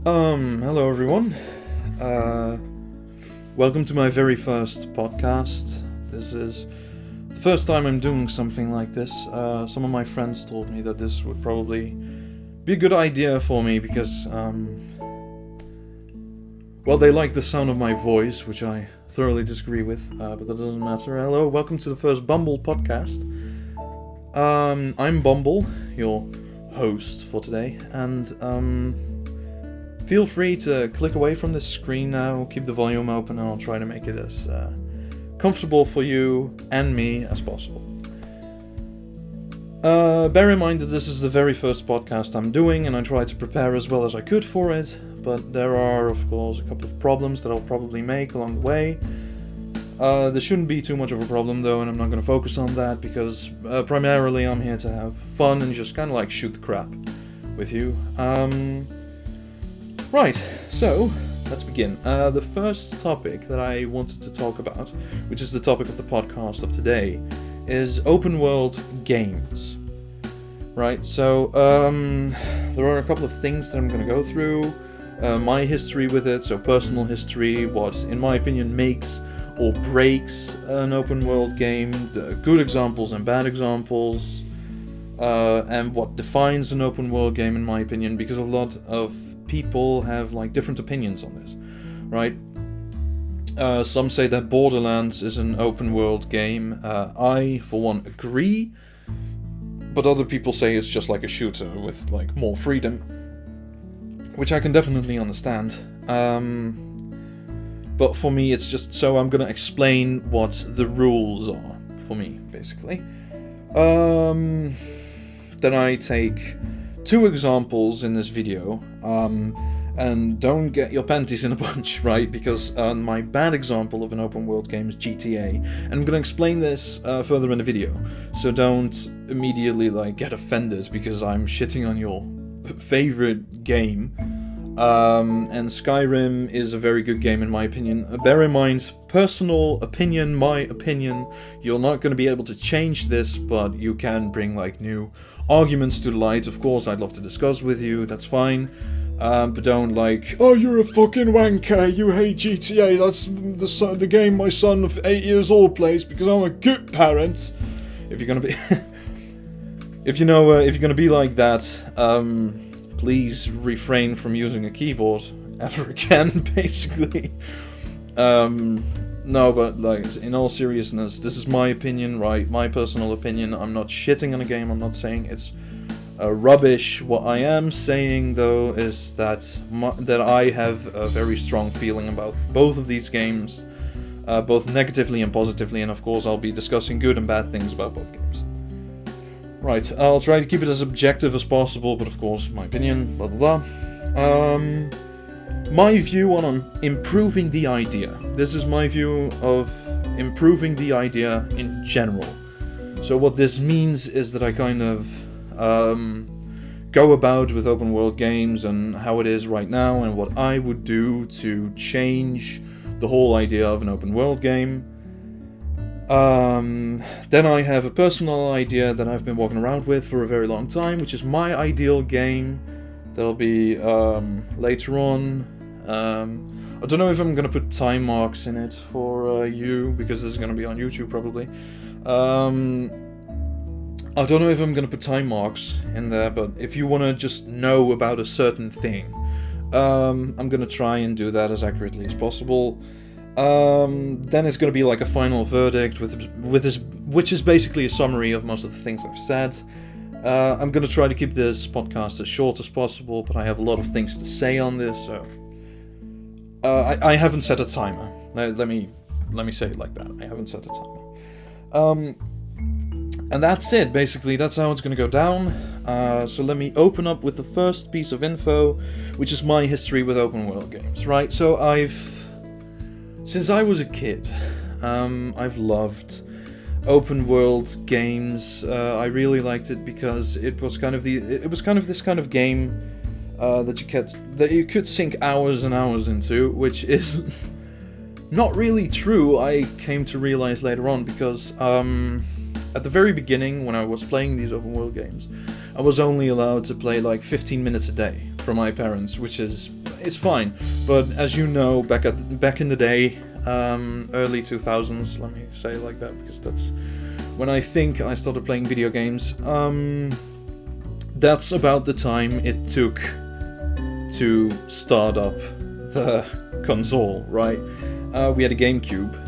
Hello everyone. Welcome to my very first podcast. This is the first time I'm doing something like this. Some of my friends told me that this would probably be a good idea for me because, they like the sound of my voice, which I thoroughly disagree with, but that doesn't matter. Hello, welcome to the first Bumble podcast. I'm Bumble, your host for today, and feel free to click away from this screen now, keep the volume open, and I'll try to make it as comfortable for you and me as possible. Bear in mind that this is the very first podcast I'm doing, and I tried to prepare as well as I could for it, but there are, of course, a couple of problems that I'll probably make along the way. There shouldn't be too much of a problem, though, and I'm not going to focus on that, because primarily I'm here to have fun and just kind of like shoot the crap with you. Right, so let's begin. The first topic that I wanted to talk about, which is the topic of the podcast of today, is open world games. Right, so there are a couple of things that I'm going to go through. My history with it, so personal history, what in my opinion makes or breaks an open world game, the good examples and bad examples, and what defines an open world game in my opinion, because a lot of people have like different opinions on this, right? Some say that Borderlands is an open world game. I, for one, agree, but other people say it's just like a shooter with like more freedom, which I can definitely understand. But for me, it's just so I'm gonna explain what the rules are for me, basically. Then I take two examples in this video, and don't get your panties in a bunch, right? Because my bad example of an open world game is GTA, and I'm gonna explain this further in the video. So don't immediately like get offended because I'm shitting on your favorite game. And Skyrim is a very good game in my opinion. Bear in mind, personal opinion, my opinion, you're not going to be able to change this, but you can bring like new arguments to the light. Of course, I'd love to discuss with you, that's fine. But don't like, oh, you're a fucking wanker, you hate GTA, that's the game my son of 8 years old plays because I'm a good parent. If you're gonna be if you're gonna be like that, please refrain from using a keyboard ever again, basically. No, but like, in all seriousness, this is my opinion, right? My personal opinion. I'm not shitting on a game, I'm not saying it's rubbish. What I am saying, though, is that that I have a very strong feeling about both of these games, both negatively and positively, and of course I'll be discussing good and bad things about both games. Right, I'll try to keep it as objective as possible, but of course, my opinion, blah blah blah. My view on improving the idea. This is my view of improving the idea in general. So what this means is that I kind of go about with open world games and how it is right now, and what I would do to change the whole idea of an open world game. Then I have a personal idea that I've been walking around with for a very long time, which is my ideal game. That'll be later on. I don't know if I'm gonna put time marks in it for you, because this is gonna be on YouTube probably. I don't know if I'm gonna put time marks in there, but if you wanna just know about a certain thing, I'm gonna try and do that as accurately as possible. Then it's going to be like a final verdict which is basically a summary of most of the things I've said. I'm going to try to keep this podcast as short as possible, but I have a lot of things to say on this, so I haven't set a timer. Let me say it like that. I haven't set a timer. And that's it, basically. That's how it's going to go down. So let me open up with the first piece of info, which is my history with open world games. Right, so since I was a kid, I've loved open world games. I really liked it because it was kind of this kind of game that you could sink hours and hours into, which is not really true. I came to realize later on, because at the very beginning, when I was playing these open world games, I was only allowed to play like 15 minutes a day from my parents, which is it's fine. But as you know, back in the day, early 2000s, let me say it like that, because that's when I think I started playing video games. That's about the time it took to start up the console, right? We had a GameCube.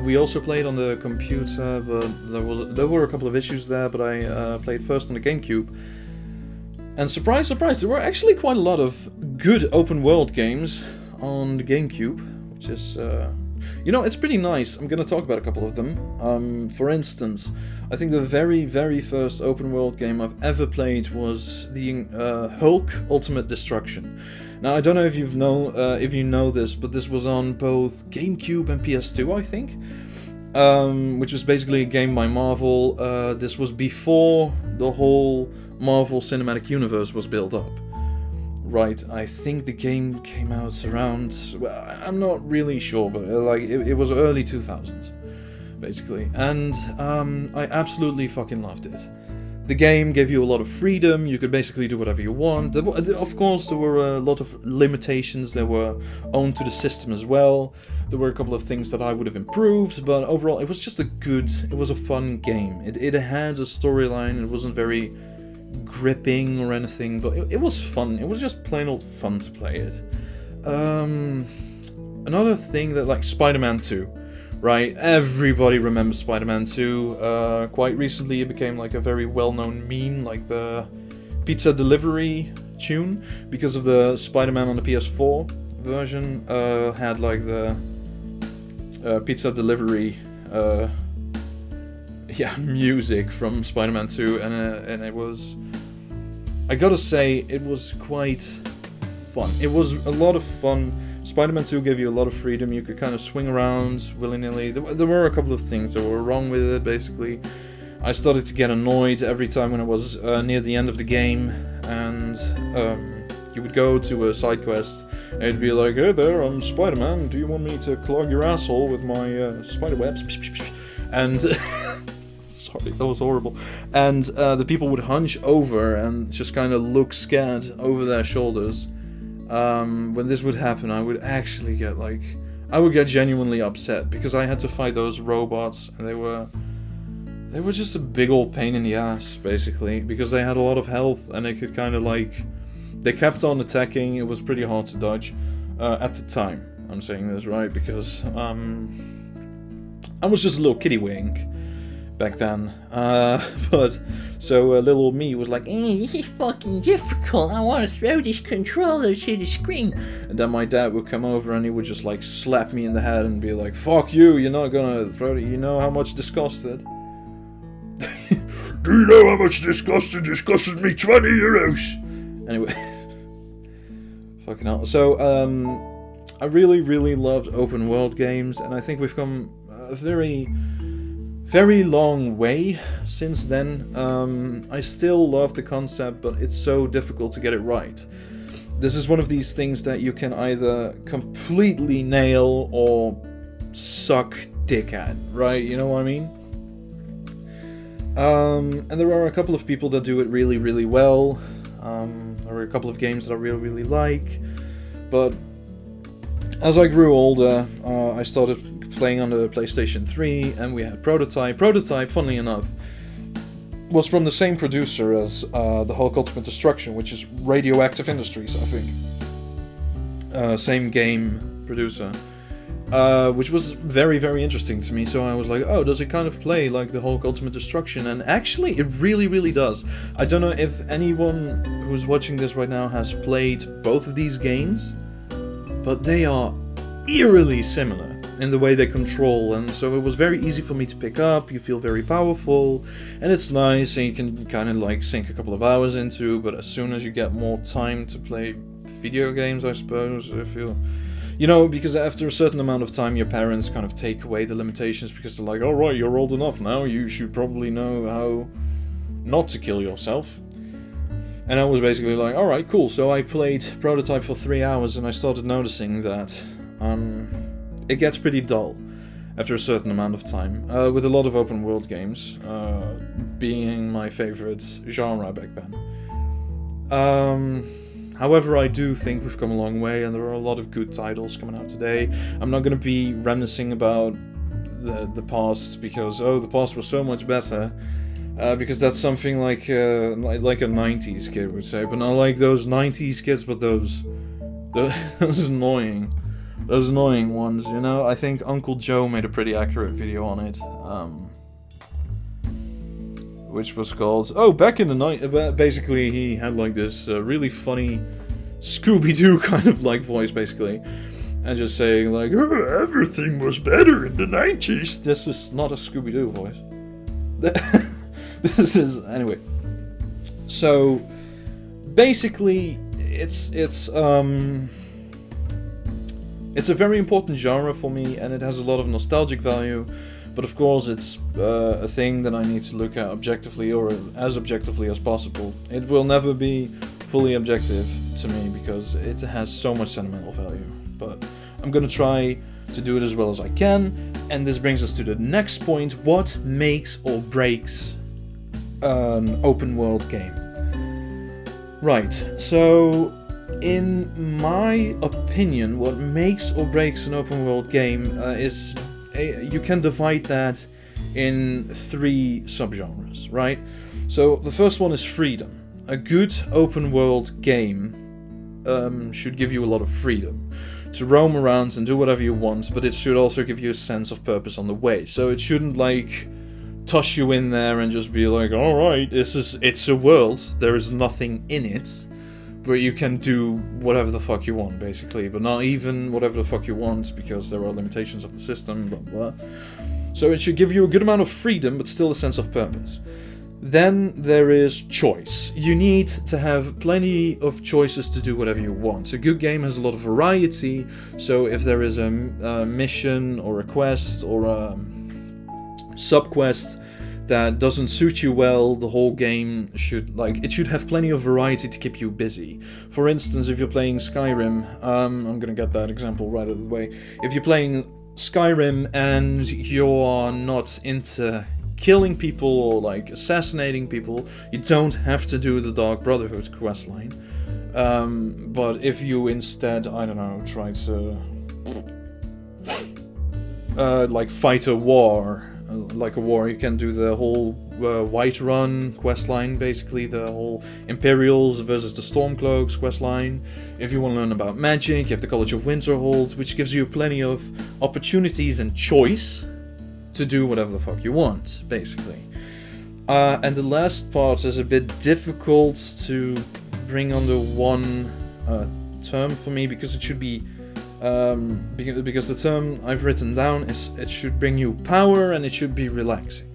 We also played on the computer, but there were a couple of issues there, but I played first on the GameCube. And surprise, surprise, there were actually quite a lot of good open world games on the GameCube, which is, it's pretty nice. I'm gonna talk about a couple of them. For instance, I think the very, very first open world game I've ever played was the Hulk Ultimate Destruction. Now, I don't know if you know this, but this was on both GameCube and PS2, I think, which was basically a game by Marvel. This was before the whole Marvel Cinematic Universe was built up. Right, I think the game came out around, well, I'm not really sure, but it was early 2000s, basically, and I absolutely fucking loved it. The game gave you a lot of freedom, you could basically do whatever you want. Of course, there were a lot of limitations that were owned to the system as well. There were a couple of things that I would have improved, but overall, it was just it was a fun game. It had a storyline, it wasn't very gripping or anything, but it was fun. It was just plain old fun to play it. Another thing that, like Spider-Man 2, right? Everybody remembers Spider-Man 2. Quite recently it became like a very well-known meme, like the pizza delivery tune, because of the Spider-Man on the PS4 version had like the pizza delivery music from Spider-Man 2, and it was, I gotta say, it was quite fun. It was a lot of fun. Spider-Man 2 gave you a lot of freedom. You could kind of swing around willy-nilly. There were a couple of things that were wrong with it, basically. I started to get annoyed every time when it was near the end of the game, and you would go to a side quest, and it'd be like, "Hey there, I'm Spider-Man. Do you want me to clog your asshole with my spider webs?" And sorry, that was horrible. And the people would hunch over and just kind of look scared over their shoulders. When this would happen, I would actually get genuinely upset, because I had to fight those robots, and they were just a big old pain in the ass, basically, because they had a lot of health, and they could kind of they kept on attacking. It was pretty hard to dodge at the time. I'm saying this right because I was just a little kiddywink back then, but so little old me was like, this is fucking difficult, I want to throw this controller to the screen. And then my dad would come over and he would just slap me in the head and be like, "Fuck you, you're not gonna throw it, you know how much disgusted?" "Do you know how much disgusted me 20 euros? Anyway, fucking hell. So, I really, really loved open world games, and I think we've come a very, very long way since then. I still love the concept, but it's so difficult to get it right. This is one of these things that you can either completely nail or suck dick at, right? You know what I mean? And there are a couple of people that do it really, really well. There are a couple of games that I really, really like. But as I grew older, I started playing on the PlayStation 3, and we had Prototype. Prototype, funnily enough, was from the same producer as the Hulk Ultimate Destruction, which is Radioactive Industries, I think. Same game producer. Which was very, very interesting to me. So I was like, oh, does it kind of play like the Hulk Ultimate Destruction? And actually, it really, really does. I don't know if anyone who's watching this right now has played both of these games, but they are eerily similar in the way they control, and so it was very easy for me to pick up. You feel very powerful, and it's nice, and you can kind of sink a couple of hours into, but as soon as you get more time to play video games, I suppose, if you because after a certain amount of time, your parents kind of take away the limitations, because they're like, alright, you're old enough now, you should probably know how not to kill yourself. And I was basically like, alright, cool. So I played Prototype for 3 hours, and I started noticing that it gets pretty dull after a certain amount of time, with a lot of open world games being my favorite genre back then. However, I do think we've come a long way, and there are a lot of good titles coming out today. I'm not going to be reminiscing about the past because the past was so much better. Because that's something like a 90s kid would say, but not like those 90s kids, but those annoying ones, you know. I think Uncle Joe made a pretty accurate video on it, which was called back in the night. Basically, he had like this really funny Scooby-Doo kind of like voice, basically, and just saying like everything was better in the 90s. This is not a Scooby-Doo voice. This is anyway. So basically, it's a very important genre for me, and it has a lot of nostalgic value. But of course, it's a thing that I need to look at objectively, or as objectively as possible. It will never be fully objective to me because it has so much sentimental value. But I'm gonna try to do it as well as I can. And this brings us to the next point: what makes or breaks an open world game? Right, so in my opinion, what makes or breaks an open world game is you can divide that in 3 subgenres, right? So the first one is freedom. A good open world game should give you a lot of freedom to roam around and do whatever you want, but it should also give you a sense of purpose on the way. So it shouldn't like toss you in there and just be like, alright, it's a world, there is nothing in it, but you can do whatever the fuck you want, basically, but not even whatever the fuck you want, because there are limitations of the system, blah blah. So it should give you a good amount of freedom, but still a sense of purpose. Then there is choice. You need to have plenty of choices to do whatever you want. A good game has a lot of variety, so if there is a mission or a quest or a sub-quest that doesn't suit you well, the whole game should have plenty of variety to keep you busy. For instance, if you're playing Skyrim, I'm gonna get that example right out of the way. If you're playing Skyrim and you're not into killing people or like assassinating people, you don't have to do the Dark Brotherhood questline. But if you instead, I don't know, try to fight a war, you can do the whole Whiterun questline, basically the whole Imperials versus the Stormcloaks questline. If you want to learn about magic, you have the College of Winterhold, which gives you plenty of opportunities and choice to do whatever the fuck you want, basically. And the last part is a bit difficult to bring under one term for me, because it should be because the term I've written down is it should bring you power and it should be relaxing.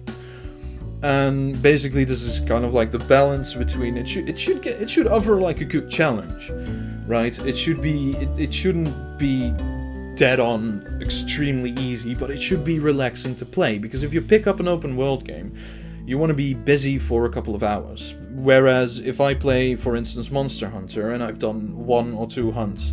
And basically this is kind of like the balance between it should offer like a good challenge, right? It shouldn't be dead on extremely easy, but it should be relaxing to play, because if you pick up an open world game, you want to be busy for a couple of hours. Whereas if I play, for instance, Monster Hunter, and I've done 1 or 2 hunts,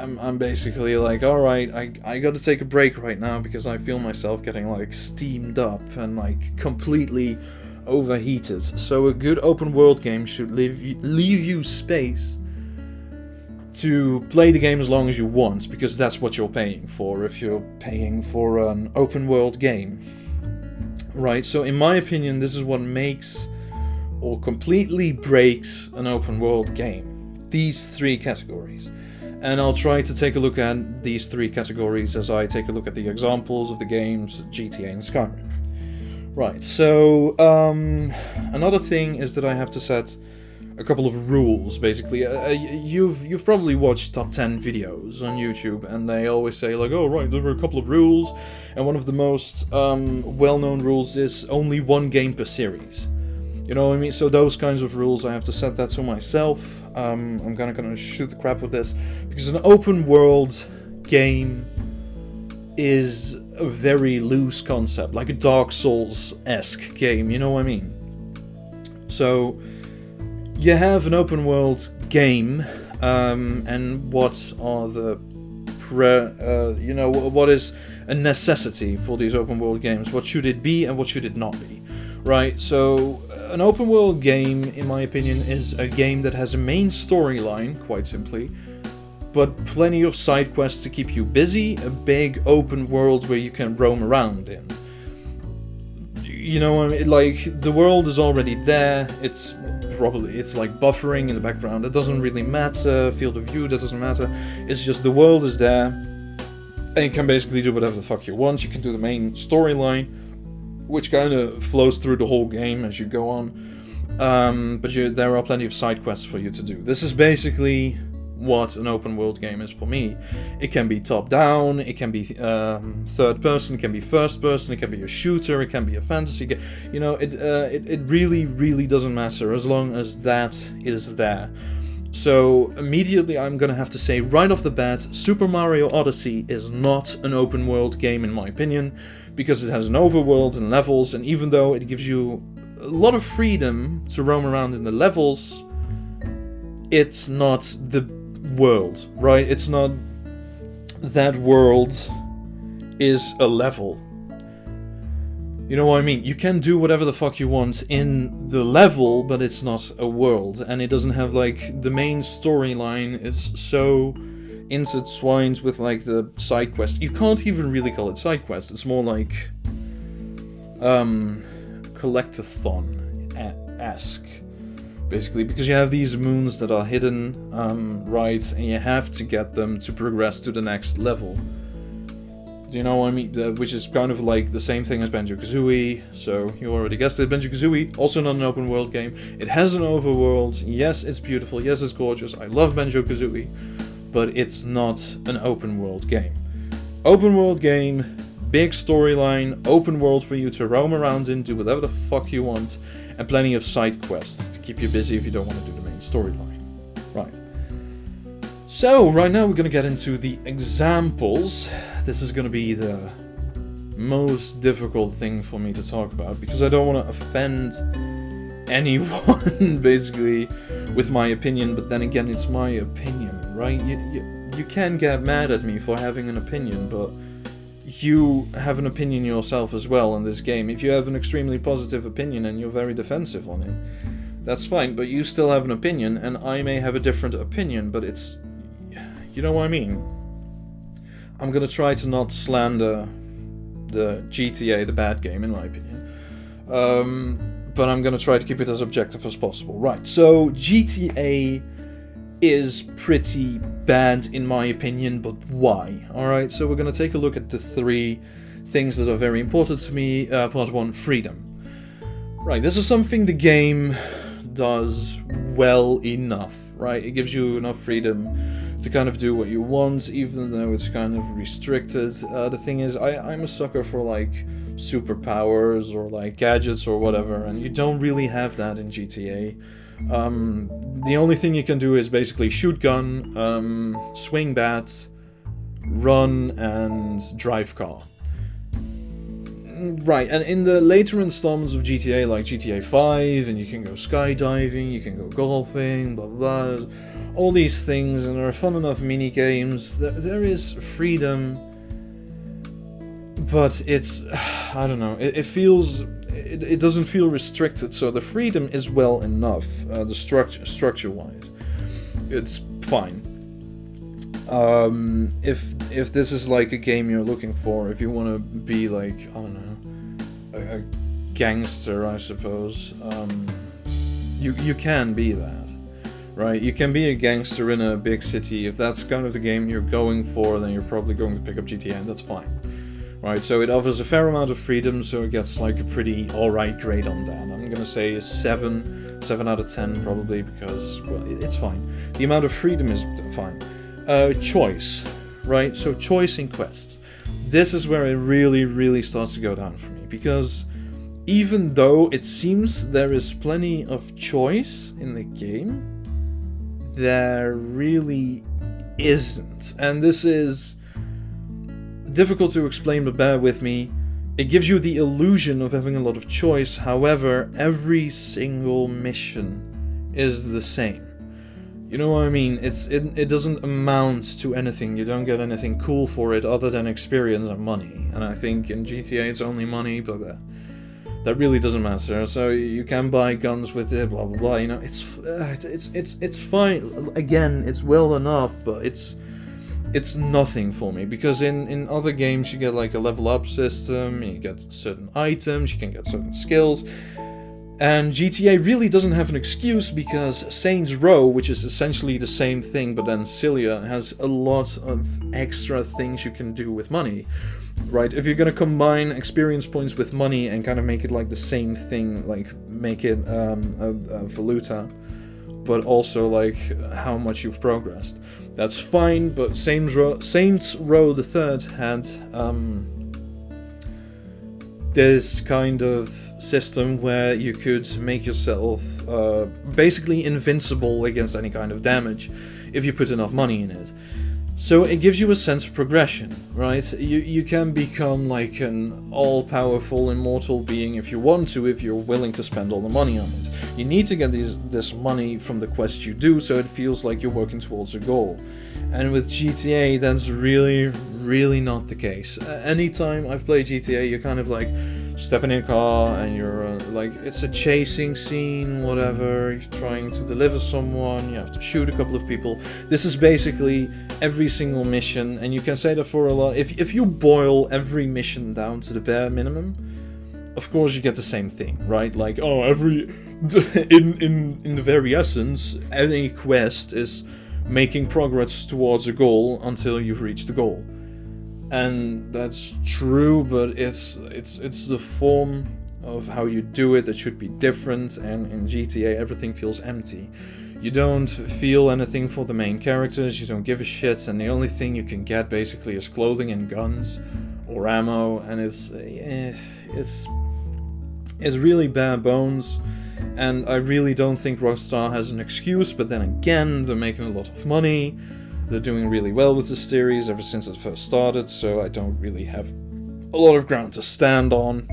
I'm basically like, alright, I gotta take a break right now, because I feel myself getting like steamed up and like completely overheated. So a good open world game should leave you space to play the game as long as you want, because that's what you're paying for if you're paying for an open world game. Right, so in my opinion, this is what makes or completely breaks an open world game. These 3 categories. And I'll try to take a look at these 3 categories as I take a look at the examples of the games GTA and Skyrim. Right, so another thing is that I have to set a couple of rules, basically. You've probably watched top 10 videos on YouTube, and they always say like, oh right, there are a couple of rules, and one of the most well-known rules is only 1 game per series. You know what I mean? So those kinds of rules, I have to set that to myself. I'm gonna shoot the crap with this, because an open world game is a very loose concept, like a Dark Souls-esque game, you know what I mean? So you have an open world game, and what are the what is a necessity for these open world games? What should it be and what should it not be? right? So an open world game, in my opinion, is a game that has a main storyline, quite simply, but plenty of side quests to keep you busy, a big open world where you can roam around in. You know, like, the world is already there, it's like buffering in the background, it doesn't really matter, field of view, that doesn't matter, it's just the world is there, and you can basically do whatever the fuck you want. You can do the main storyline, which kind of flows through the whole game as you go on, but there are plenty of side quests for you to do. This is basically what an open world game is for me. It can be top down, it can be third person, it can be first person, it can be a shooter, it can be a fantasy game. You know, it really doesn't matter as long as that is there. So immediately I'm gonna have to say right off the bat, Super Mario Odyssey is not an open world game in my opinion, because it has an overworld and levels, and even though it gives you a lot of freedom to roam around in the levels, it's not the world, right? It's not that world is a level. You know what I mean? You can do whatever the fuck you want in the level, but it's not a world, and it doesn't have, like, the main storyline is so intertwined with, like, the side quest. You can't even really call it side quest. It's more like collectathon-esque. Basically, because you have these moons that are hidden, right, and you have to get them to progress to the next level. Do you know what I mean? Which is kind of like the same thing as Banjo-Kazooie, so you already guessed it. Banjo-Kazooie, also not an open world game. It has an overworld, yes, it's beautiful, yes, it's gorgeous, I love Banjo-Kazooie, but it's not an open world game. Open world game, big storyline, open world for you to roam around in, do whatever the fuck you want, and plenty of side quests to keep you busy if you don't want to do the main storyline. Right. So, right now we're going to get into the examples. This is going to be the most difficult thing for me to talk about, because I don't want to offend anyone, basically, with my opinion, but then again, it's my opinion, right? You can get mad at me for having an opinion, but you have an opinion yourself as well in this game. If you have an extremely positive opinion and you're very defensive on it, that's fine, but you still have an opinion, and I may have a different opinion, but it's... You know what I mean? I'm gonna try to not slander the GTA, the bad game, in my opinion. But I'm gonna try to keep it as objective as possible. Right, so GTA is pretty bad in my opinion, but why? Alright, so we're gonna take a look at the 3 things that are very important to me. Part 1, freedom. Right, this is something the game does well enough, right? It gives you enough freedom to kind of do what you want, even though it's kind of restricted. The thing is, I'm a sucker for, like, superpowers or, like, gadgets or whatever, and you don't really have that in GTA. The only thing you can do is basically shoot gun, swing bat, run, and drive car. Right, and in the later installments of GTA, like GTA 5, and you can go skydiving, you can go golfing, blah blah blah, all these things, and there are fun enough mini-games. There is freedom, but it's... I don't know, it feels... It doesn't feel restricted, so the freedom is well enough, the structure-wise. It's fine. If this is like a game you're looking for, if you want to be like, I don't know, a gangster, I suppose, you can be that, right? You can be a gangster in a big city. If that's kind of the game you're going for, then you're probably going to pick up GTA, and that's fine. Right, so it offers a fair amount of freedom, so it gets like a pretty alright grade on that. I'm gonna say a 7 out of 10 probably, because, well, it's fine. The amount of freedom is fine. Choice, right? So choice in quests. This is where it really starts to go down for me, because even though it seems there is plenty of choice in the game, there really isn't. And this is difficult to explain, but bear with me. It gives you the illusion of having a lot of choice, however, every single mission is the same. You know what I mean? It doesn't amount to anything. You don't get anything cool for it other than experience and money. And I think in GTA it's only money, but that really doesn't matter. So you can buy guns with it, blah blah blah. You know, it's fine. Again, it's well enough, but it's nothing for me, because in other games you get like a level up system, you get certain items, you can get certain skills. And GTA really doesn't have an excuse, because Saints Row, which is essentially the same thing but then sillier, has a lot of extra things you can do with money. Right, if you're gonna combine experience points with money and kind of make it like the same thing, like make it a valuta, but also like how much you've progressed, that's fine. But Saints Row the Third had this kind of system where you could make yourself basically invincible against any kind of damage if you put enough money in it. So it gives you a sense of progression, right? You can become like an all-powerful immortal being if you want to, if you're willing to spend all the money on it. You need to get this money from the quests you do, so it feels like you're working towards a goal. And with GTA, that's really not the case. Anytime I've played GTA, you're kind of like stepping in a car and you're like, it's a chasing scene, whatever, you're trying to deliver someone, you have to shoot a couple of people. This is basically every single mission, and you can say that for a lot. If you boil every mission down to the bare minimum, of course you get the same thing, right? Like, oh, in the very essence, any quest is making progress towards a goal until you've reached the goal. And that's true, but it's the form of how you do it that should be different, and in GTA everything feels empty. You don't feel anything for the main characters, you don't give a shit, and the only thing you can get basically is clothing and guns or ammo, and it's really bare bones. And I really don't think Rockstar has an excuse, but then again, they're making a lot of money. They're doing really well with the series ever since it first started, so I don't really have a lot of ground to stand on,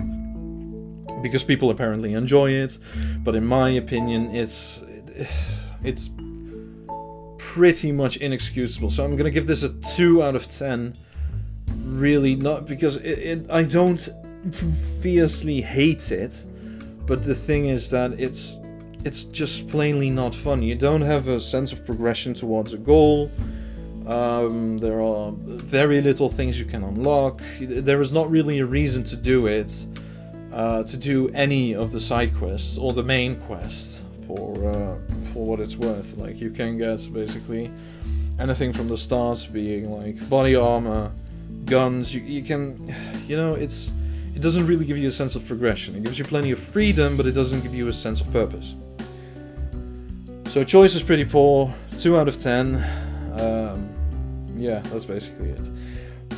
because people apparently enjoy it. But in my opinion, it's pretty much inexcusable. So I'm gonna give this a 2 out of 10. Really, not because I don't fiercely hate it, but the thing is that it's just plainly not fun. You don't have a sense of progression towards a goal. There are very little things you can unlock. There is not really a reason to do it, to do any of the side quests or the main quest for what it's worth. Like, you can get basically anything from the start, being like body armor, guns. You can, it doesn't really give you a sense of progression. It gives you plenty of freedom, but it doesn't give you a sense of purpose. So choice is pretty poor. 2 out of 10. Yeah, that's basically it.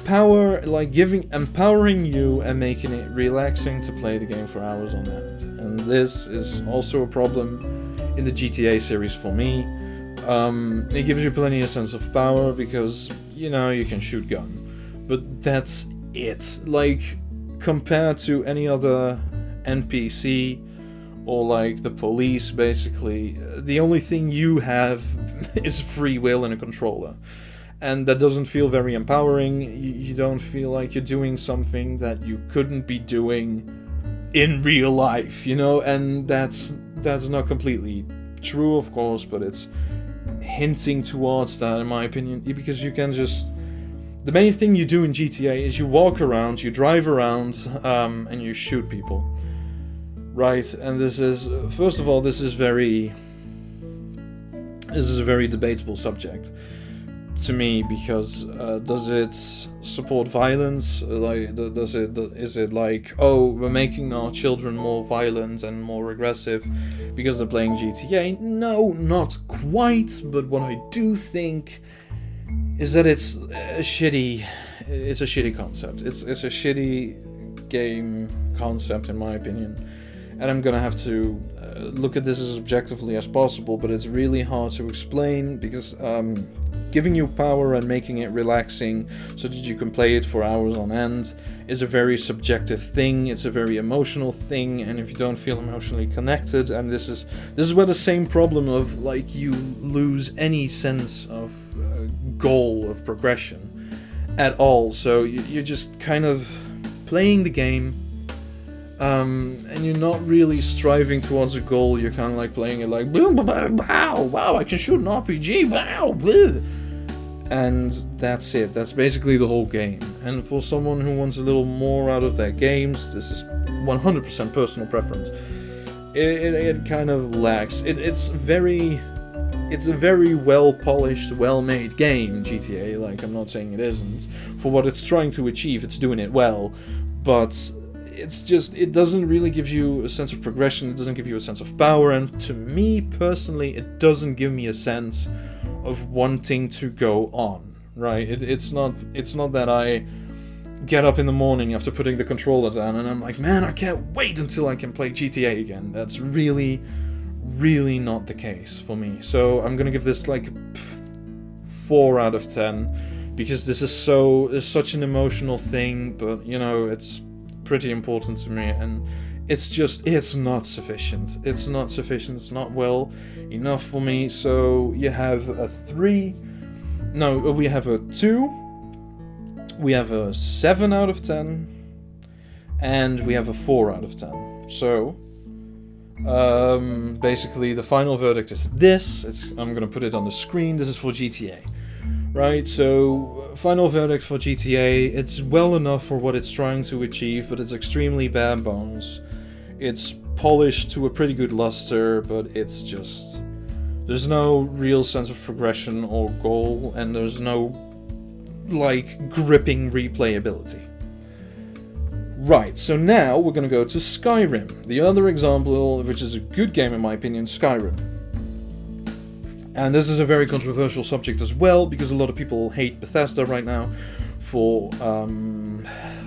Power, like empowering you and making it relaxing to play the game for hours on end. And this is also a problem in the GTA series for me. It gives you plenty of sense of power because, you can shoot gun. But that's it. Like, compared to any other NPC or like the police, basically, the only thing you have is free will and a controller. And that doesn't feel very empowering. You don't feel like you're doing something that you couldn't be doing in real life, and that's not completely true, of course, but it's hinting towards that, in my opinion, because you can just... The main thing you do in GTA is you walk around, you drive around, and you shoot people. Right, and this is... First of all, this is a very debatable subject to me, because does it support violence? Is it like, oh, we're making our children more violent and more aggressive because they're playing GTA? No, not quite, but what I do think is that it's a shitty concept. It's a shitty game concept, in my opinion. And I'm gonna have to look at this as objectively as possible, but it's really hard to explain, because giving you power and making it relaxing so that you can play it for hours on end is a very subjective thing. It's a very emotional thing, and if you don't feel emotionally connected, and this is where the same problem of, like, you lose any sense of goal, of progression at all. So you're just kind of playing the game, and you're not really striving towards a goal. You're kind of like playing it like, wow, I can shoot an RPG, wow, bleh. And that's it. That's basically the whole game. And for someone who wants a little more out of their games, this is 100% personal preference. It kind of lacks. It's a very well polished, well made game, GTA. Like, I'm not saying it isn't. For what it's trying to achieve, it's doing it well. But it's just, it doesn't really give you a sense of progression. It doesn't give you a sense of power. And to me personally, it doesn't give me a sense of wanting to go on, right? It's not that I get up in the morning after putting the controller down and I'm like, man, I can't wait until I can play GTA again. That's really, really not the case for me. So I'm gonna give this like 4 out of 10 because this is such an emotional thing, but you know, it's pretty important to me, and it's not sufficient. It's not well enough for me. So you have a 3. No, we have a 2. We have a 7 out of 10. And we have a 4 out of 10. So, basically the final verdict is this. I'm gonna put it on the screen. This is for GTA. Right, so final verdict for GTA. It's well enough for what it's trying to achieve, but it's extremely bare bones. It's polished to a pretty good luster, but it's just... there's no real sense of progression or goal, and there's no, like, gripping replayability. Right, so now we're gonna go to Skyrim. The other example, which is a good game in my opinion, Skyrim. And this is a very controversial subject as well, because a lot of people hate Bethesda right now for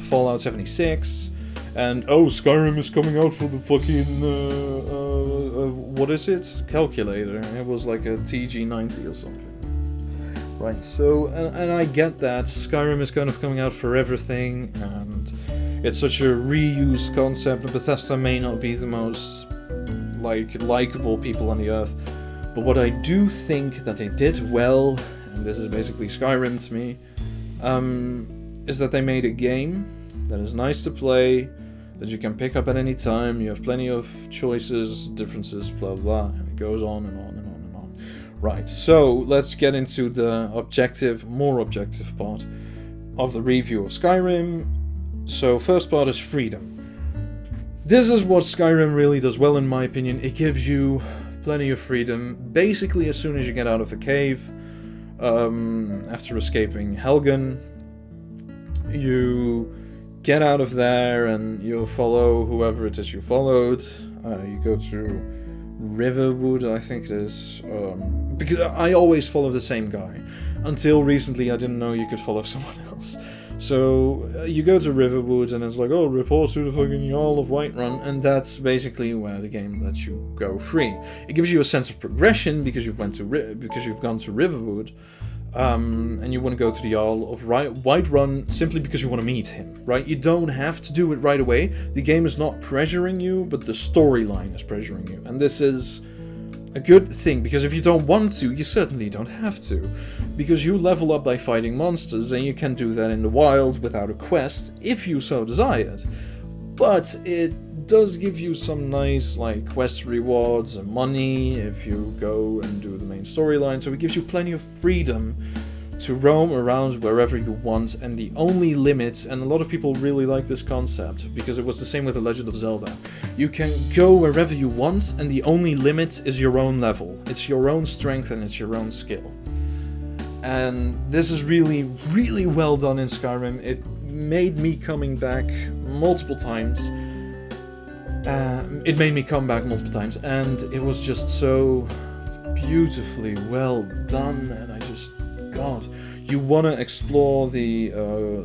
Fallout 76. And, oh, Skyrim is coming out for the fucking, what is it? Calculator. It was like a TG90 or something. Right, so, and I get that. Skyrim is kind of coming out for everything, and it's such a reused concept, and Bethesda may not be the most, likable people on the earth. But what I do think that they did well, and this is basically Skyrim to me, is that they made a game that is nice to play, that you can pick up at any time. You have plenty of choices, differences, blah blah, and it goes on and on and on and on. Right, so let's get into the more objective part of the review of Skyrim. So first part is freedom. This is what Skyrim really does well in my opinion. It gives you plenty of freedom, basically as soon as you get out of the cave, after escaping Helgen. You get out of there and you follow whoever it is you followed. You go to Riverwood, I think it is. Because I always follow the same guy. Until recently I didn't know you could follow someone else. So you go to Riverwood and it's like, oh, report to the fucking Jarl of Whiterun, and that's basically where the game lets you go free. It gives you a sense of progression because you've gone to Riverwood. And you want to go to the Jarl of Whiterun simply because you want to meet him, right? You don't have to do it right away. The game is not pressuring you, but the storyline is pressuring you. And this is a good thing, because if you don't want to, you certainly don't have to. Because you level up by fighting monsters, and you can do that in the wild without a quest, if you so desired. But it does give you some nice, quest rewards and money if you go and do the main storyline, so it gives you plenty of freedom to roam around wherever you want, and the only limit, and a lot of people really like this concept, because it was the same with The Legend of Zelda, you can go wherever you want, and the only limit is your own level. It's your own strength and it's your own skill. And this is really, really well done in Skyrim. It made me coming back multiple times. And it was just so beautifully well done, and God, you want to explore the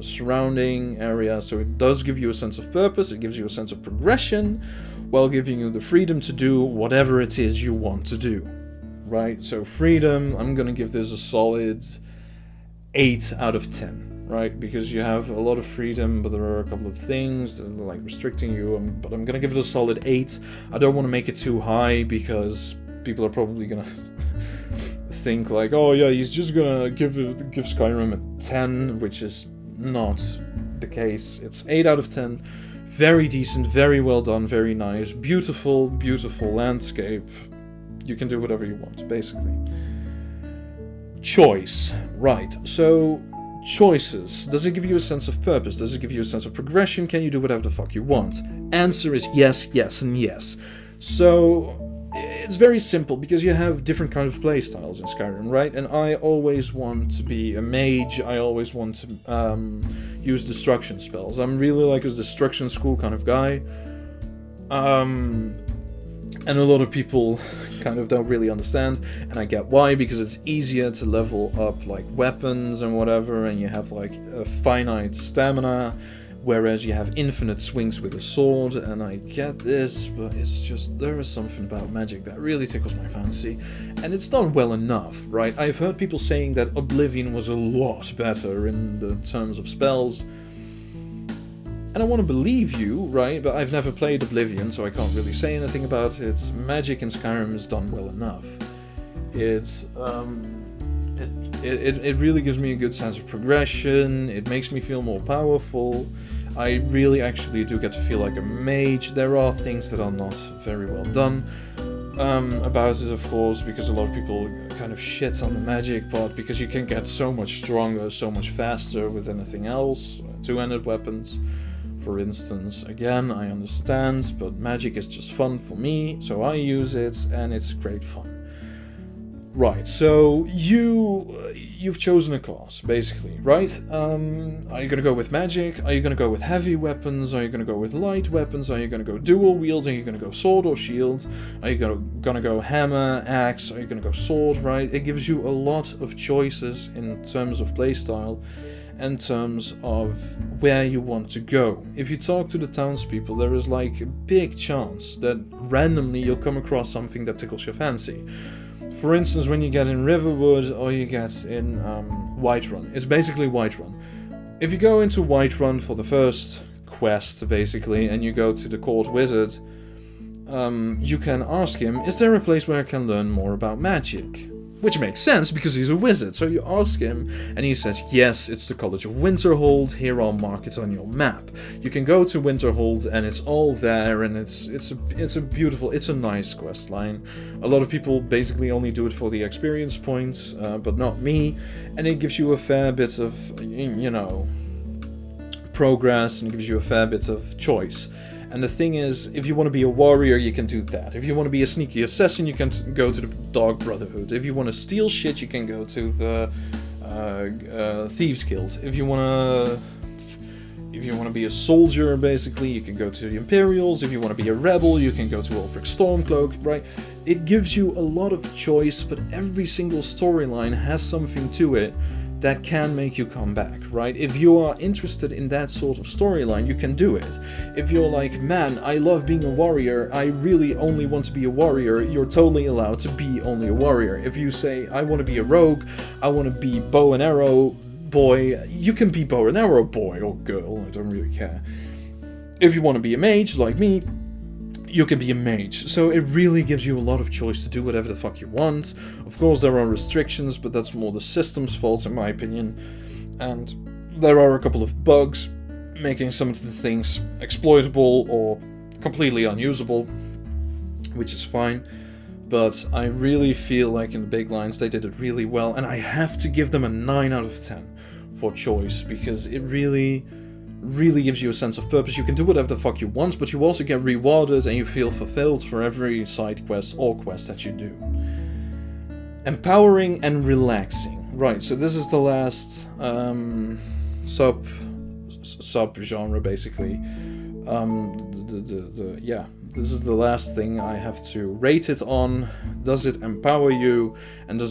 surrounding area, so it does give you a sense of purpose, it gives you a sense of progression, while giving you the freedom to do whatever it is you want to do, right? So freedom, I'm gonna give this a solid 8 out of 10, right? Because you have a lot of freedom, but there are a couple of things that are restricting you, but I'm gonna give it a solid 8. I don't want to make it too high, because people are probably gonna think oh yeah, he's just gonna give Skyrim a 10, which is not the case. It's 8 out of 10, very decent, very well done, very nice, beautiful, beautiful landscape. You can do whatever you want, basically. Choice. Right, so choices. Does it give you a sense of purpose? Does it give you a sense of progression? Can you do whatever the fuck you want? Answer is yes, yes, and yes. So it's very simple, because you have different kind of playstyles in Skyrim, right? And I always want to be a mage. I always want to use destruction spells. I'm really like a destruction school kind of guy. And a lot of people kind of don't really understand, and I get why, because it's easier to level up like weapons and whatever, and you have like a finite stamina, whereas you have infinite swings with a sword. And I get this, but it's just, there is something about magic that really tickles my fancy, and it's done well enough, right? I've heard people saying that Oblivion was a lot better in the terms of spells, and I want to believe you, right? But I've never played Oblivion, so I can't really say anything about it. Magic in Skyrim is done well enough. It really gives me a good sense of progression. It makes me feel more powerful. I really actually do get to feel like a mage. There are things that are not very well done about it, of course, because a lot of people kind of shit on the magic part, because you can get so much stronger, so much faster with anything else. Two-handed weapons, for instance. Again, I understand, but magic is just fun for me, so I use it, and it's great fun. Right, so you've chosen a class, basically, right? Are you gonna go with magic? Are you gonna go with heavy weapons? Are you gonna go with light weapons? Are you gonna go dual wield? Are you gonna go sword or shield? Are you gonna go hammer, axe? Are you gonna go sword, right? It gives you a lot of choices in terms of playstyle, in terms of where you want to go. If you talk to the townspeople, there is like a big chance that randomly you'll come across something that tickles your fancy. For instance, when you get in Riverwood or you get in Whiterun, it's basically Whiterun. If you go into Whiterun for the first quest, basically, and you go to the court wizard, you can ask him, is there a place where I can learn more about magic? Which makes sense, because he's a wizard. So you ask him, and he says, yes, it's the College of Winterhold. Here, I'll mark it on your map. You can go to Winterhold, and it's all there, and it's a nice quest line. A lot of people basically only do it for the experience points, but not me. And it gives you a fair bit of, progress, and it gives you a fair bit of choice. And the thing is, if you want to be a warrior, you can do that. If you want to be a sneaky assassin, you can go to the Dog Brotherhood. If you want to steal shit, you can go to the Thieves Guild. If you want to be a soldier, basically, you can go to the Imperials. If you want to be a rebel, you can go to Ulfric Stormcloak, right? It gives you a lot of choice, but every single storyline has something to it that can make you come back, right? If you are interested in that sort of storyline, you can do it. If you're like, man, I love being a warrior, I really only want to be a warrior, you're totally allowed to be only a warrior. If you say, I want to be a rogue, I want to be bow and arrow boy, you can be bow and arrow boy or girl, I don't really care. If you want to be a mage, like me, you can be a mage. So it really gives you a lot of choice to do whatever the fuck you want. Of course, there are restrictions, but that's more the system's fault, in my opinion. And there are a couple of bugs, making some of the things exploitable or completely unusable, which is fine. But I really feel like in the big lines they did it really well, and I have to give them a 9 out of 10 for choice, because it really gives you a sense of purpose. You can do whatever the fuck you want, but you also get rewarded and you feel fulfilled for every side quest or quest that you do. Empowering and relaxing. Right, so this is the last sub-genre, basically. This is the last thing I have to rate it on. Does it empower you? And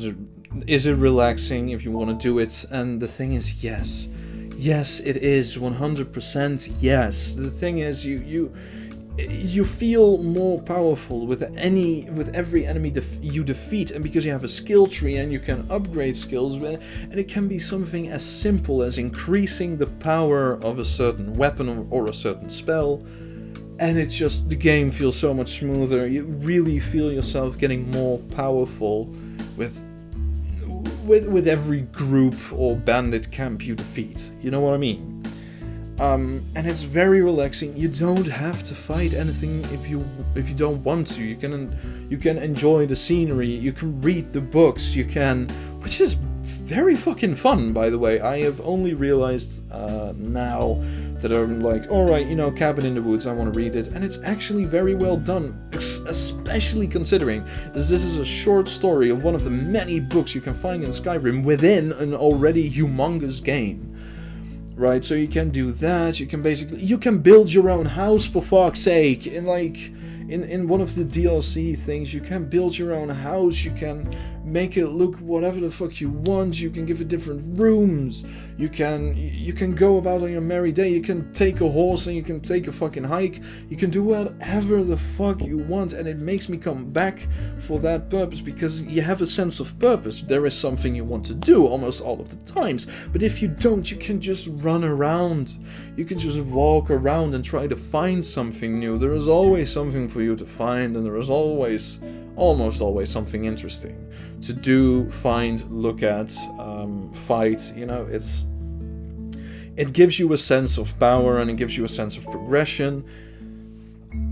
is it relaxing if you want to do it? And the thing is, yes. Yes, it is 100% yes. The thing is, you feel more powerful with every enemy you defeat, and because you have a skill tree and you can upgrade skills, and it can be something as simple as increasing the power of a certain weapon or a certain spell, and the game feels so much smoother. You really feel yourself getting more powerful with every group or bandit camp you defeat. You know what I mean? And it's very relaxing. You don't have to fight anything if you don't want to. You can enjoy the scenery. You can read the books. Which is very fucking fun, by the way. I have only realized now that I'm like, alright, Cabin in the Woods, I want to read it. And it's actually very well done, especially considering this is a short story of one of the many books you can find in Skyrim within an already humongous game. Right, so you can do that. You can build your own house, for fuck's sake. In one of the DLC things, you can build your own house. You can make it look whatever the fuck you want. You can give it different rooms. You can go about on your merry day. You can take a horse and you can take a fucking hike. You can do whatever the fuck you want, and it makes me come back for that purpose, because you have a sense of purpose. There is something you want to do almost all of the times, but if you don't, you can just run around. You can just walk around and try to find something new. There is always something for you to find, and there is almost always something interesting to do, find, look at, fight. It gives you a sense of power, and it gives you a sense of progression.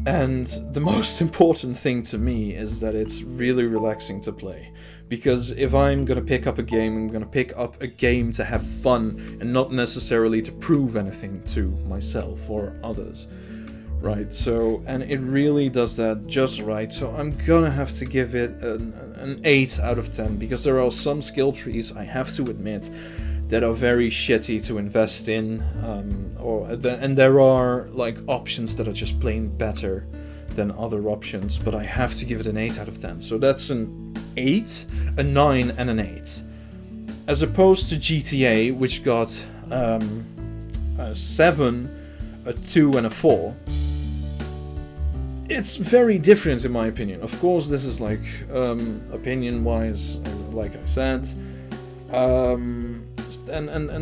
And the most important thing to me is that it's really relaxing to play. Because if I'm gonna pick up a game, I'm gonna pick up a game to have fun, and not necessarily to prove anything to myself or others. Right, so, and it really does that just right, so I'm gonna have to give it an 8 out of 10, because there are some skill trees, I have to admit, that are very shitty to invest in, and there are, options that are just plain better than other options, but I have to give it an 8 out of 10, so that's an 8, a 9, and an 8. As opposed to GTA, which got a 7, a 2, and a 4. It's very different in my opinion. Of course, this is opinion-wise, like I said. And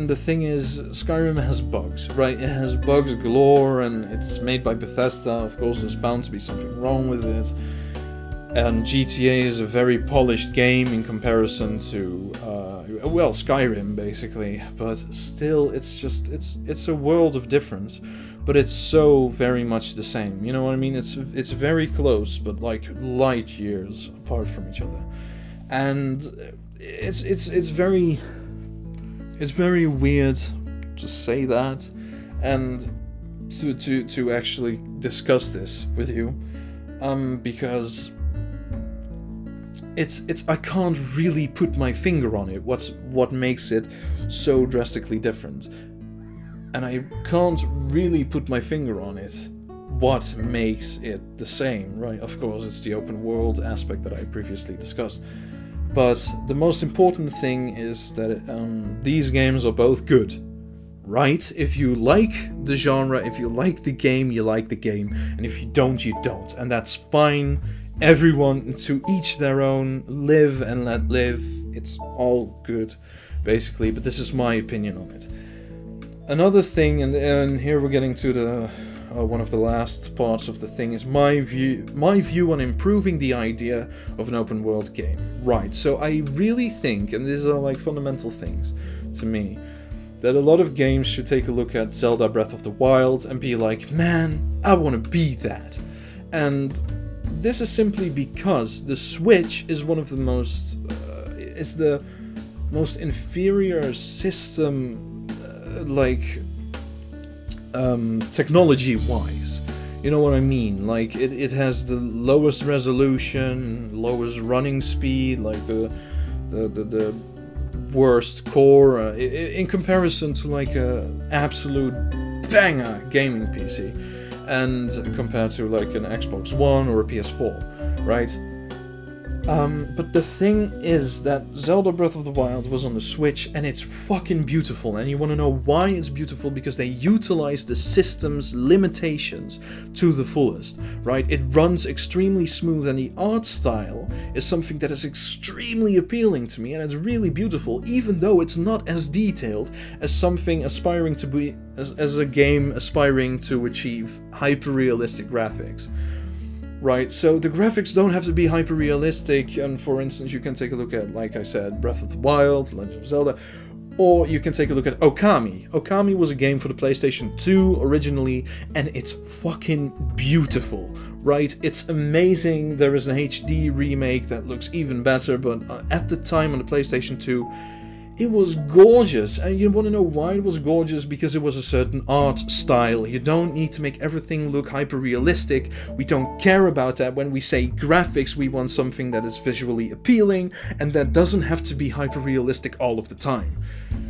the thing is, Skyrim has bugs, right? It has bugs galore, and it's made by Bethesda. Of course, there's bound to be something wrong with it. And GTA is a very polished game in comparison to, Skyrim, basically. But still, it's a world of difference. But it's so very much the same, you know what I mean? It's very close, but light years apart from each other, and it's very weird to say that, and to actually discuss this with you, because I can't really put my finger on it. What makes it so drastically different? And I can't really put my finger on it, what makes it the same, right? Of course, it's the open world aspect that I previously discussed. But the most important thing is that these games are both good, right? If you like the genre, if you like the game, you like the game. And if you don't, you don't. And that's fine. Everyone, to each their own, live and let live. It's all good, basically. But this is my opinion on it. Another thing, and here we're getting to the one of the last parts of the thing, is my view on improving the idea of an open world game. Right, so I really think, and these are fundamental things to me, that a lot of games should take a look at Zelda Breath of the Wild and be like, man, I want to be that. And this is simply because the Switch is one of the most, is the most inferior system, technology-wise. You know what I mean? It has the lowest resolution, lowest running speed, the worst core, in comparison to a absolute banger gaming PC, and compared to an Xbox One or a PS4, right? But the thing is that Zelda Breath of the Wild was on the Switch, and it's fucking beautiful. And you want to know why it's beautiful? Because they utilize the system's limitations to the fullest, right? It runs extremely smooth, and the art style is something that is extremely appealing to me, and it's really beautiful, even though it's not as detailed as something aspiring to be, as a game aspiring to achieve hyper-realistic graphics. Right, so the graphics don't have to be hyper-realistic, and for instance, you can take a look at, like I said, Breath of the Wild, Legend of Zelda, Or you can take a look at Okami. Okami was a game for the PlayStation 2 originally, and it's fucking beautiful, right? It's amazing. There is an HD remake that looks even better, but at the time on the PlayStation 2, it was gorgeous. And you want to know why it was gorgeous? Because it was a certain art style. You don't need to make everything look hyper-realistic. We don't care about that. When we say graphics, we want something that is visually appealing, and that doesn't have to be hyper-realistic all of the time.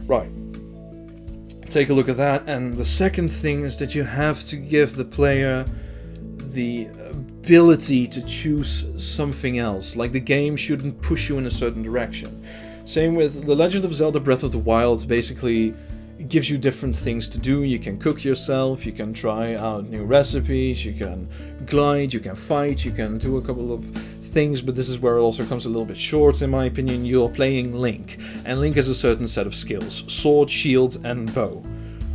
Right. Take a look at that. And the second thing is that you have to give the player the ability to choose something else. Like, the game shouldn't push you in a certain direction. Same with The Legend of Zelda Breath of the Wild. Basically gives you different things to do. You can cook yourself, you can try out new recipes, you can glide, you can fight, you can do a couple of things, but this is where it also comes a little bit short, in my opinion. You're playing Link, and Link has a certain set of skills: sword, shield, and bow,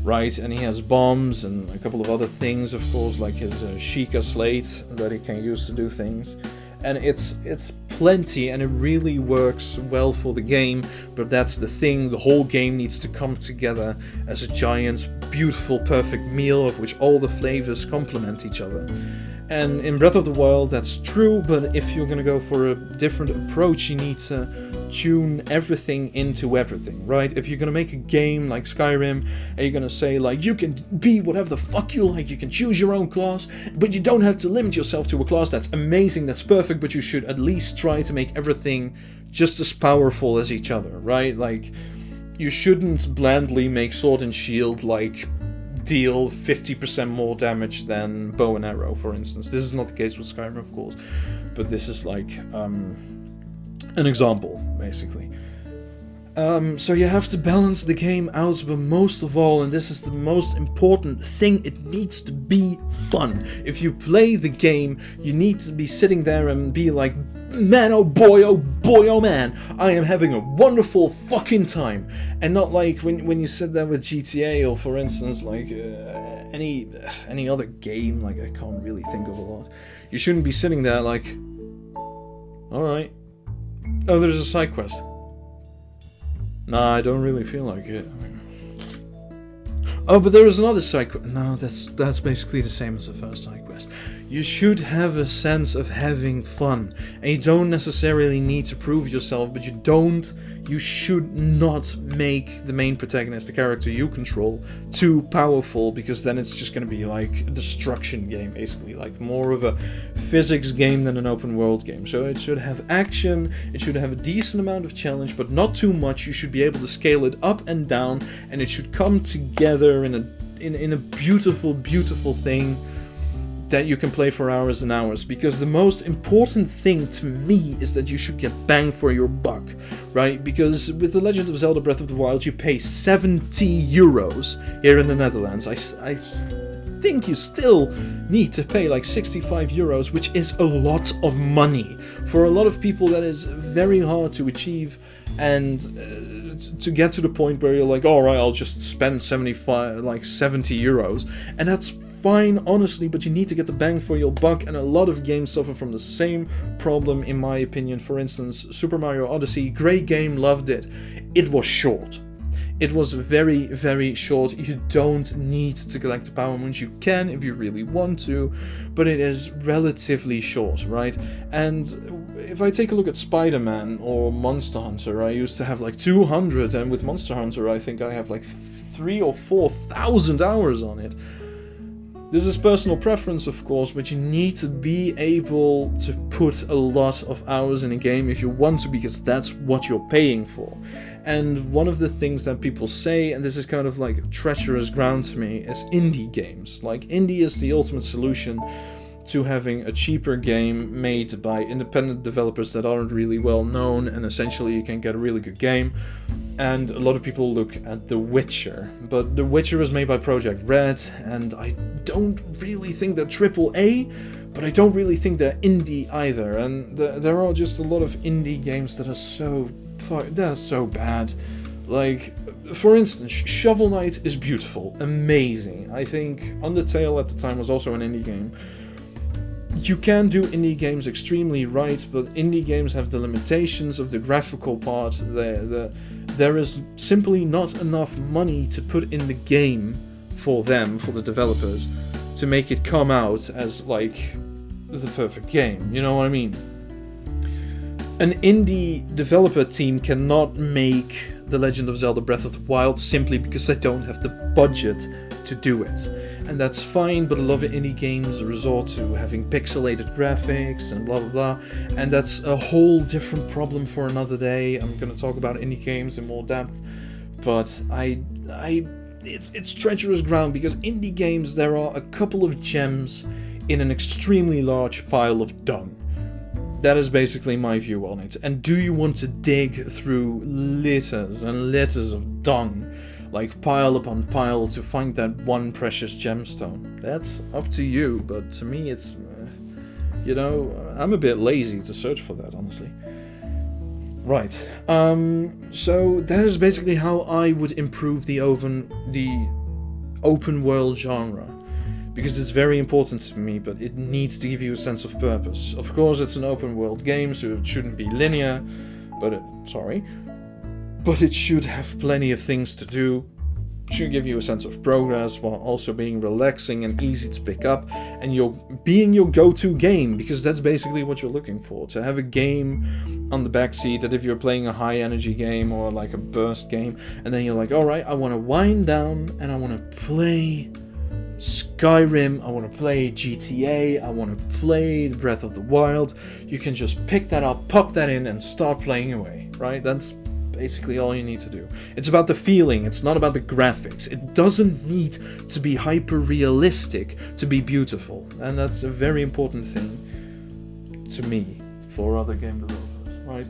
right? And he has bombs and a couple of other things, of course, like his Sheikah slate that he can use to do things. And it's plenty, and it really works well for the game, but that's the thing. The whole game needs to come together as a giant, beautiful, perfect meal of which all the flavors complement each other. And in Breath of the Wild, that's true, but if you're gonna go for a different approach, you need to tune everything into everything, right? If you're gonna make a game like Skyrim, and you're gonna say, like, you can be whatever the fuck you like, you can choose your own class, but you don't have to limit yourself to a class, that's amazing, that's perfect, but you should at least try to make everything just as powerful as each other, right? Like, you shouldn't blandly make sword and shield, like, deal 50% more damage than bow and arrow, for instance. This is not the case with Skyrim, of course, but this is like an example, basically. So you have to balance the game out, but most of all, and this is the most important thing, it needs to be fun. If you play the game, you need to be sitting there and be like, man, oh boy, oh man, I am having a wonderful fucking time. And not like when you sit there with GTA, or for instance, like any other game, like I can't really think of a lot. You shouldn't be sitting there like, alright, oh, there's a side quest. Nah, I don't really feel like it. Oh, but there is another side quest. No, that's basically the same as the first side quest. You should have a sense of having fun, and you don't necessarily need to prove yourself, but you should not make the main protagonist, the character you control, too powerful, because then it's just going to be like a destruction game, basically, like more of a physics game than an open world game. So it should have action, it should have a decent amount of challenge, but not too much. You should be able to scale it up and down, and it should come together in a beautiful, beautiful thing that you can play for hours and hours, because the most important thing to me is that you should get bang for your buck, right? Because with The Legend of Zelda Breath of the Wild, you pay 70 euros here in the Netherlands. I think you still need to pay like 65 euros, which is a lot of money. For a lot of people, that is very hard to achieve, and to get to the point where you're like, alright, I'll just spend 70 euros, and that's fine, honestly, but you need to get the bang for your buck, and a lot of games suffer from the same problem, in my opinion. For instance, Super Mario Odyssey, great game, loved it. It was short. It was very, very short. You don't need to collect the Power Moons. You can if you really want to, but it is relatively short, right? And if I take a look at Spider-Man or Monster Hunter, I used to have like 200, and with Monster Hunter I think I have like 3,000 or 4,000 hours on it. This is personal preference, of course, but you need to be able to put a lot of hours in a game if you want to, because that's what you're paying for. And one of the things that people say, and this is kind of like treacherous ground to me, is indie games. Like, indie is the ultimate solution to having a cheaper game made by independent developers that aren't really well known, and essentially you can get a really good game. And a lot of people look at The Witcher, but The Witcher is made by Project Red, and I don't really think they're AAA, but I don't really think they're indie either. And there are just a lot of indie games that are so bad. Like, for instance, Shovel Knight is beautiful, amazing. I think Undertale at the time was also an indie game. You can do indie games extremely right, but indie games have the limitations of the graphical part, the there is simply not enough money to put in the game for them, for the developers, to make it come out as like the perfect game. You know what I mean? An indie developer team cannot make The Legend of Zelda Breath of the Wild simply because they don't have the budget to do it. And that's fine, but a lot of indie games resort to having pixelated graphics and blah blah blah, and that's a whole different problem for another day. I'm gonna talk about indie games in more depth, but it's treacherous ground, because indie games, there are a couple of gems in an extremely large pile of dung. That is basically my view on it. And do you want to dig through litters and litters of dung, like pile upon pile, to find that one precious gemstone? That's up to you, but to me it's, I'm a bit lazy to search for that, honestly. Right, so that is basically how I would improve the open world genre. Because it's very important to me, but it needs to give you a sense of purpose. Of course, it's an open world game, so it shouldn't be linear, but it should have plenty of things to do. It should give you a sense of progress while also being relaxing and easy to pick up, and being your go-to game, because that's basically what you're looking for. To have a game on the backseat that if you're playing a high energy game or like a burst game, and then you're like, alright, I want to wind down and I want to play Skyrim, I want to play GTA, I want to play Breath of the Wild, you can just pick that up, pop that in, and start playing away, right? That's basically all you need to do. It's about the feeling, it's not about the graphics. It doesn't need to be hyper-realistic to be beautiful, and that's a very important thing to me for other game developers, right?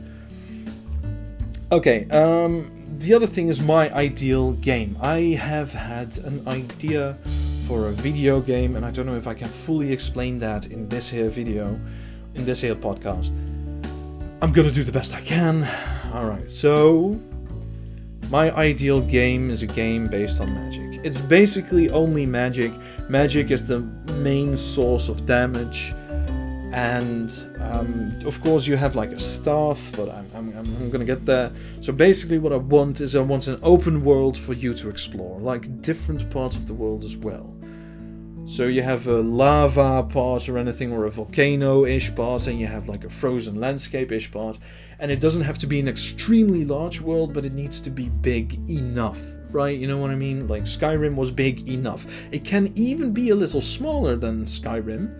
Okay, the other thing is my ideal game. I have had an idea for a video game, and I don't know if I can fully explain that in this here video, in this here podcast. I'm gonna do the best I can. Alright, so my ideal game is a game based on magic. It's basically only magic. Magic is the main source of damage, and of course you have like a staff, but I'm gonna get there. So basically what I want is an open world for you to explore, like different parts of the world as well. So you have a lava part or anything, or a volcano-ish part, and you have like a frozen landscape-ish part. And it doesn't have to be an extremely large world, but it needs to be big enough, right? You know what I mean? Like Skyrim was big enough. It can even be a little smaller than Skyrim.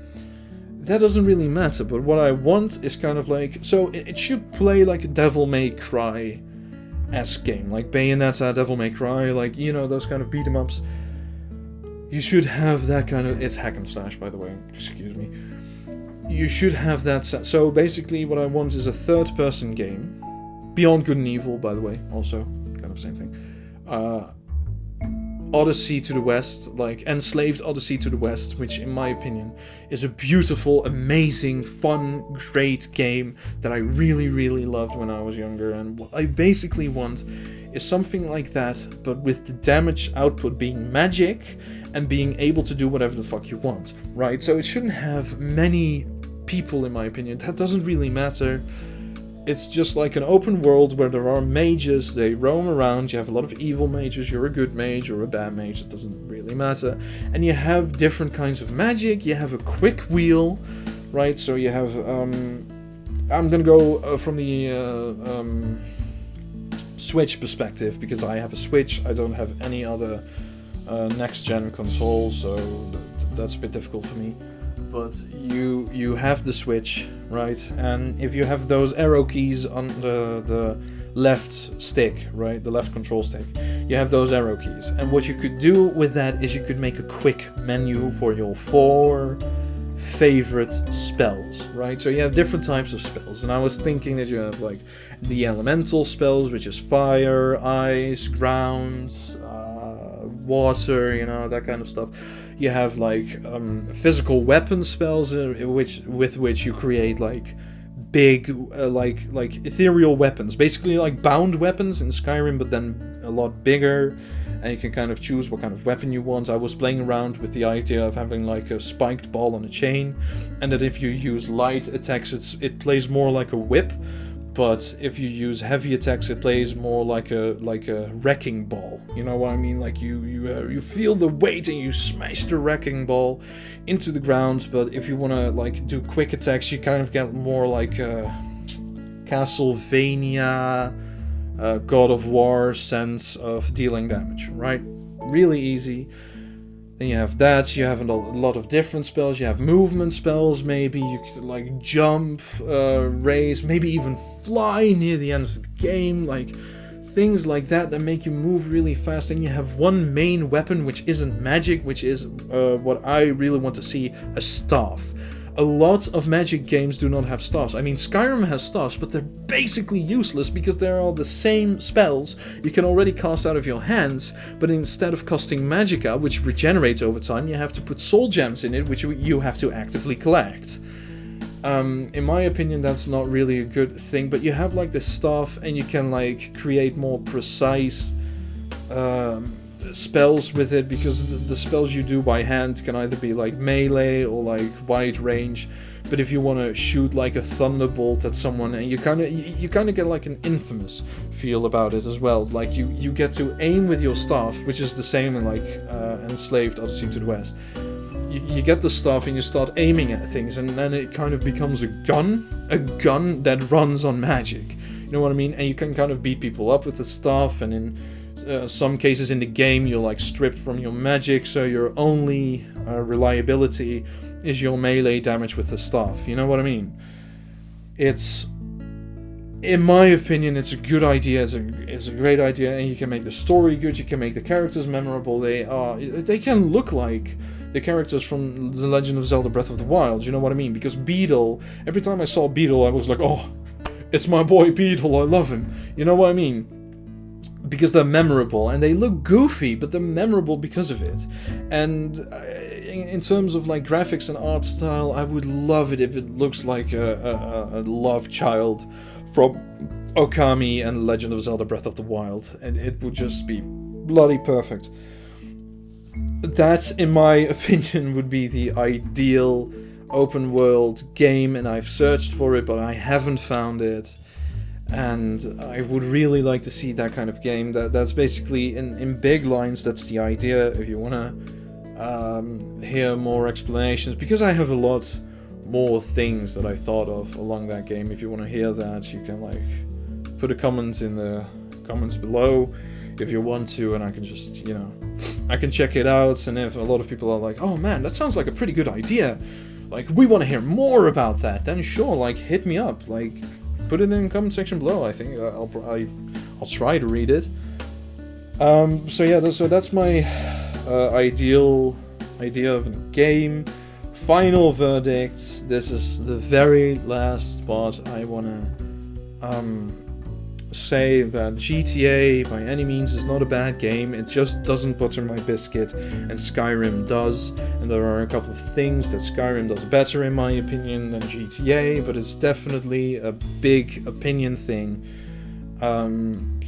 That doesn't really matter, but what I want is kind of like... So it should play like a Devil May Cry-esque game, like Bayonetta, Devil May Cry, like, you know, those kind of beat-em-ups. You should have that kind of... It's hack and slash, by the way, excuse me. You should have that set. So basically what I want is a third-person game. Beyond Good and Evil, by the way, also. Kind of same thing. Odyssey to the West, like Enslaved Odyssey to the West, which in my opinion is a beautiful, amazing, fun, great game that I really, really loved when I was younger. And what I basically want is something like that, but with the damage output being magic and being able to do whatever the fuck you want, right? So it shouldn't have many people, in my opinion. That doesn't really matter. It's just like an open world where there are mages, they roam around, you have a lot of evil mages, you're a good mage or a bad mage, it doesn't really matter. And you have different kinds of magic, you have a quick wheel, right? So you have, I'm gonna go from the Switch perspective, because I have a Switch, I don't have any other next-gen console, so that's a bit difficult for me. But you have the Switch, right? And if you have those arrow keys on the left stick, right? The left control stick, you have those arrow keys. And what you could do with that is you could make a quick menu for your 4 favorite spells, right? So you have different types of spells. And I was thinking that you have like the elemental spells, which is fire, ice, ground, water, you know, that kind of stuff. You have like physical weapon spells, with which you create like big, like ethereal weapons, basically like bound weapons in Skyrim, but then a lot bigger, and you can kind of choose what kind of weapon you want. I was playing around with the idea of having like a spiked ball on a chain, and that if you use light attacks, it plays more like a whip, but if you use heavy attacks, it plays more like a wrecking ball. You know what I mean? Like you feel the weight and you smash the wrecking ball into the ground. But if you want to like do quick attacks, you kind of get more like Castlevania, God of War sense of dealing damage, right? Really easy. Then you have that, you have a lot of different spells, you have movement spells, maybe you could like jump, race, maybe even fly near the end of the game, like things like that make you move really fast. And you have one main weapon which isn't magic, which is what I really want to see, a staff. A lot of magic games do not have staffs. I mean, Skyrim has staffs, but they're basically useless because they're all the same spells you can already cast out of your hands, but instead of casting magicka, which regenerates over time, you have to put soul gems in it, which you have to actively collect. In my opinion, that's not really a good thing, but you have like the staff and you can like create more precise spells with it, because the spells you do by hand can either be like melee or like wide range. But if you want to shoot like a thunderbolt at someone, and you kind of get like an Infamous feel about it as well. Like you get to aim with your staff, which is the same in like Enslaved Odyssey to the West. You get the staff and you start aiming at things, and then it kind of becomes a gun that runs on magic. You know what I mean? And you can kind of beat people up with the staff, and in some cases in the game you're like stripped from your magic, so your only reliability is your melee damage with the staff. You know what I mean? It's, in my opinion, it's a good idea. It's a great idea, and you can make the story good. You can make the characters memorable. They can look like the characters from The Legend of Zelda Breath of the Wild. You know what I mean? Because Beetle, every time I saw Beetle, I was like, oh, it's my boy Beetle. I love him. You know what I mean? Because they're memorable, and they look goofy, but they're memorable because of it. And in terms of like graphics and art style, I would love it if it looks like a love child from Okami and Legend of Zelda Breath of the Wild, and it would just be bloody perfect. That, in my opinion, would be the ideal open world game, and I've searched for it, but I haven't found it. And I would really like to see that kind of game. That's basically, in big lines, that's the idea. If you want to hear more explanations, because I have a lot more things that I thought of along that game. If you want to hear that, you can like put a comment in the comments below if you want to, and I can just, I can check it out. And if a lot of people are like, oh man, that sounds like a pretty good idea, like we want to hear more about that, then sure, like hit me up, like put it in the comment section below. I think I'll try to read it. So yeah, that's my ideal idea of a game. Final verdict. This is the very last part. I wanna say that GTA by any means is not a bad game. It just doesn't butter my biscuit, and Skyrim does. And there are a couple of things that Skyrim does better, in my opinion, than GTA, but it's definitely a big opinion thing.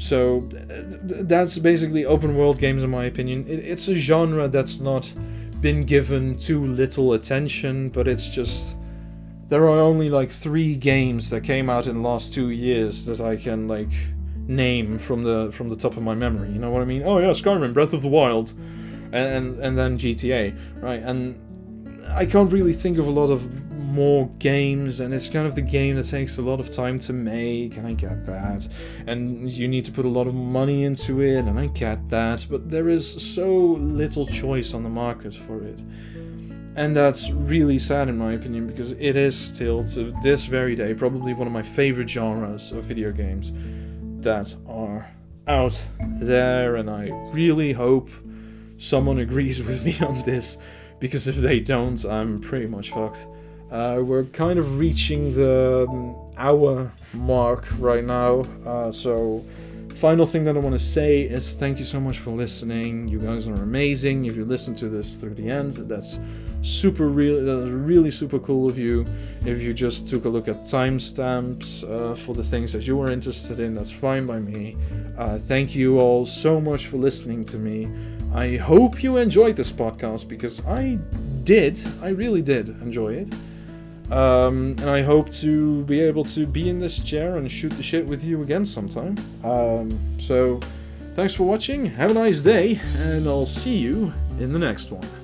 So that's basically open world games, in my opinion. It's a genre that's not been given too little attention, but it's just, there are only like 3 games that came out in the last 2 years that I can like name from the top of my memory. You know what I mean? Oh yeah, Skyrim, Breath of the Wild, and then GTA, right? And I can't really think of a lot of more games, and it's kind of the game that takes a lot of time to make, and I get that. And you need to put a lot of money into it, and I get that. But there is so little choice on the market for it. And that's really sad, in my opinion, because it is still, to this very day, probably one of my favorite genres of video games that are out there. And I really hope someone agrees with me on this, because if they don't, I'm pretty much fucked. We're kind of reaching the hour mark right now, so final thing that I want to say is thank you so much for listening. You guys are amazing. If you listen to this through the end, that's really super cool of you. If you just took a look at timestamps for the things that you were interested in, that's fine by me. Thank you all so much for listening to me. I hope you enjoyed this podcast, because I really did enjoy it. And I hope to be able to be in this chair and shoot the shit with you again sometime. So, thanks for watching, have a nice day, and I'll see you in the next one.